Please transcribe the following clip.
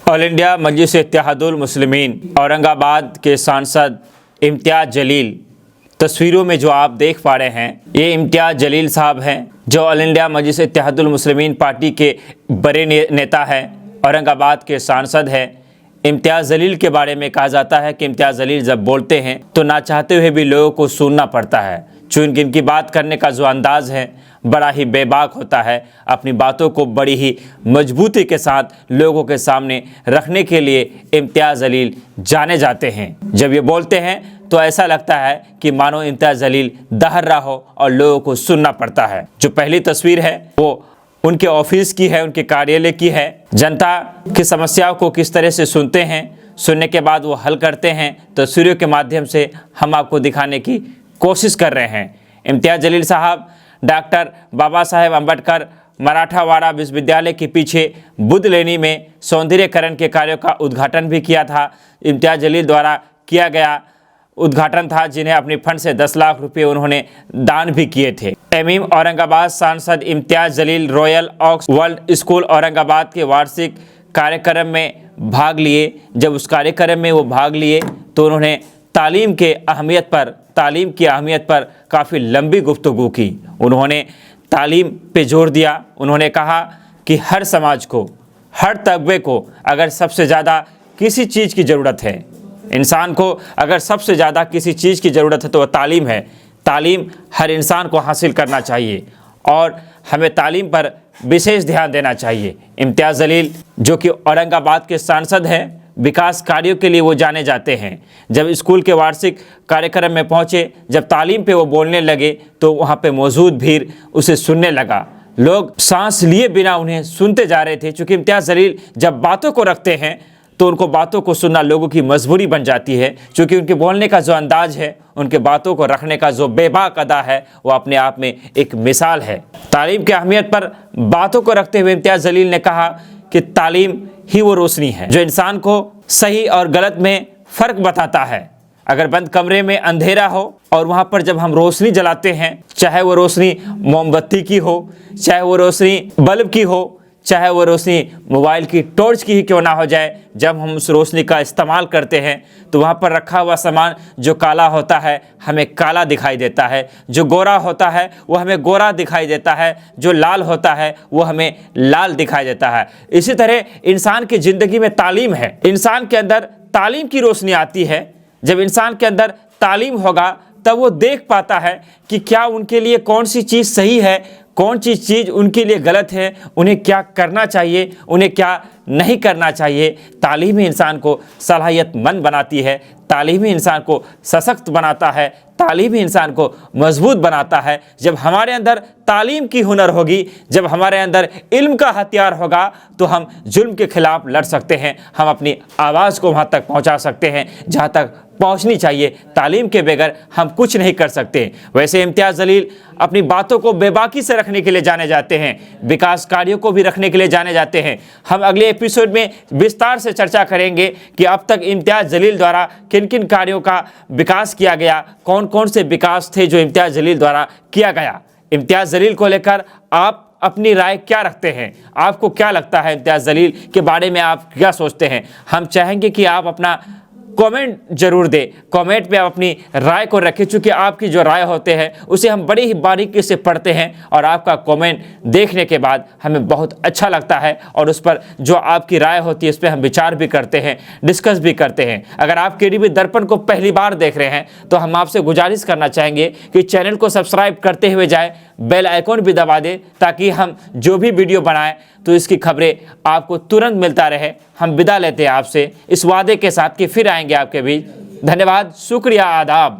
All India Majlis-e-Ittehadul मुस्लिमीन औरंगाबाद के सांसद इम्तियाज़ जलील, तस्वीरों में जो आप देख पा रहे हैं, ये इम्तियाज़ जलील साहब हैं जो ऑल इंडिया मजलिस-ए-इत्तेहादुल मुस्लिमीन पार्टी के बड़े नेता हैं, औरंगाबाद के सांसद हैं। इम्तियाज़ जलील के बारे में कहा जाता है कि इम्तियाज़ जलील जब बोलते हैं तो ना चाहते हुए भी लोगों को सुनना पड़ता है। चूँकि इनकी बात करने का जो अंदाज़ है बड़ा ही बेबाक होता है। अपनी बातों को बड़ी ही मजबूती के साथ लोगों के सामने रखने के लिए इम्तियाज़ जलील जाने जाते हैं। जब ये बोलते हैं तो ऐसा लगता है कि मानो इम्तियाज़ जलील दहर रहा हो और लोगों को सुनना पड़ता है। जो पहली तस्वीर है वो उनके ऑफिस की है, उनके कार्यालय की है। जनता की समस्याओं को किस तरह से सुनते हैं, सुनने के बाद वो हल करते हैं, तस्वीरों के माध्यम से हम आपको दिखाने की कोशिश कर रहे हैं। इम्तियाज़ जलील साहब डॉक्टर बाबा साहेब अम्बेडकर मराठवाड़ा विश्वविद्यालय के पीछे बुद्ध लेनी में सौंदर्यीकरण के कार्यों का उद्घाटन भी किया था। इम्तियाज़ जलील द्वारा किया गया उद्घाटन था, जिन्हें अपने फंड से 10 लाख रुपए उन्होंने दान भी किए थे। एमईएम औरंगाबाद सांसद Imtiaz Jaleel Royal Oaks world school Aurangabad के वार्षिक कार्यक्रम में भाग लिए। जब उस कार्यक्रम में वो भाग लिए तो उन्होंने तालीम की अहमियत पर काफ़ी लंबी गुफ्तगू की। उन्होंने तालीम पे जोर दिया। उन्होंने कहा कि हर समाज को, हर तबके को अगर सबसे ज़्यादा किसी चीज़ की ज़रूरत है, इंसान को अगर सबसे ज़्यादा किसी चीज़ की ज़रूरत है तो वह तालीम है। तालीम हर इंसान को हासिल करना चाहिए और हमें तालीम पर विशेष ध्यान देना चाहिए। इम्तियाज़ जलील जो कि औरंगाबाद के सांसद हैं, विकास कार्यों के लिए वो जाने जाते हैं। जब स्कूल के वार्षिक कार्यक्रम में पहुँचे, जब तालीम पे वो बोलने लगे तो वहाँ पे मौजूद भीड़ उसे सुनने लगा। लोग सांस लिए बिना उन्हें सुनते जा रहे थे। चूँकि इम्तियाज़ जलील जब बातों को रखते हैं तो उनको बातों को सुनना लोगों की मजबूरी बन जाती है। क्योंकि उनके बोलने का जो अंदाज है, उनके बातों को रखने का जो बेबाक अदा है, वो अपने आप में एक मिसाल है। तालीम की अहमियत पर बातों को रखते हुए इम्तियाज़ जलील ने कहा कि तालीम ही वो रोशनी है जो इंसान को सही और गलत में फ़र्क बताता है। अगर बंद कमरे में अंधेरा हो और वहाँ पर जब हम रोशनी जलाते हैं, चाहे वो रोशनी मोमबत्ती की हो, चाहे वो रोशनी बल्ब की हो, चाहे वो रोशनी मोबाइल की टॉर्च की ही क्यों ना हो जाए, जब हम उस रोशनी का इस्तेमाल करते हैं तो वहाँ पर रखा हुआ सामान जो काला होता है हमें काला दिखाई देता है, जो गोरा होता है वो हमें गोरा दिखाई देता है, जो लाल होता है वो हमें लाल दिखाई देता है। इसी तरह इंसान की ज़िंदगी में तालीम है। इंसान के अंदर तालीम की रोशनी आती है। जब इंसान के अंदर तालीम होगा तब वो देख पाता है कि क्या उनके लिए कौन सी चीज़ सही है, कौन सी चीज़ उनके लिए गलत है, उन्हें क्या करना चाहिए, उन्हें क्या नहीं करना चाहिए। तालीम ही इंसान को सलाहियतमंद बनाती है, तालीम ही इंसान को सशक्त बनाता है, तालीम ही इंसान को मजबूत बनाता है। जब हमारे अंदर तालीम की हुनर होगी, जब हमारे अंदर इल्म का हथियार होगा तो हम जुल्म के खिलाफ लड़ सकते हैं, हम अपनी आवाज़ को वहाँ तक पहुँचा सकते हैं जहाँ तक पहुँचनी चाहिए। तालीम के बगैर हम कुछ नहीं कर सकते। वैसे इम्तियाज़ जलील अपनी बातों को बेबाकी से रखने के लिए जाने जाते हैं, विकास कार्यों को भी रखने के लिए जाने जाते हैं। हम अगले एपिसोड में विस्तार से चर्चा करेंगे कि अब तक इम्तियाज़ जलील द्वारा किन किन कार्यों का विकास किया गया, कौन कौन से विकास थे जो इम्तियाज़ जलील द्वारा किया गया। इम्तियाज़ जलील को लेकर आप अपनी राय क्या रखते हैं? आपको क्या लगता है इम्तियाज़ जलील के बारे में, आप क्या सोचते हैं? हम चाहेंगे कि आप अपना कमेंट जरूर दें। कमेंट पे आप अपनी राय को रखें। चूँकि आपकी जो राय होते हैं उसे हम बड़ी ही बारीकी से पढ़ते हैं और आपका कमेंट देखने के बाद हमें बहुत अच्छा लगता है और उस पर जो आपकी राय होती है उस पर हम विचार भी करते हैं, डिस्कस भी करते हैं। अगर आप केडीबी दर्पण को पहली बार देख रहे हैं तो हम आपसे गुजारिश करना चाहेंगे कि चैनल को सब्सक्राइब करते हुए जाएँ, बेल आइकॉन भी दबा दें ताकि हम जो भी वीडियो बनाएं तो इसकी खबरें आपको तुरंत मिलता रहे। हम विदा लेते हैं आपसे इस वादे के साथ कि फिर आएंगे आपके बीच। धन्यवाद, शुक्रिया, आदाब।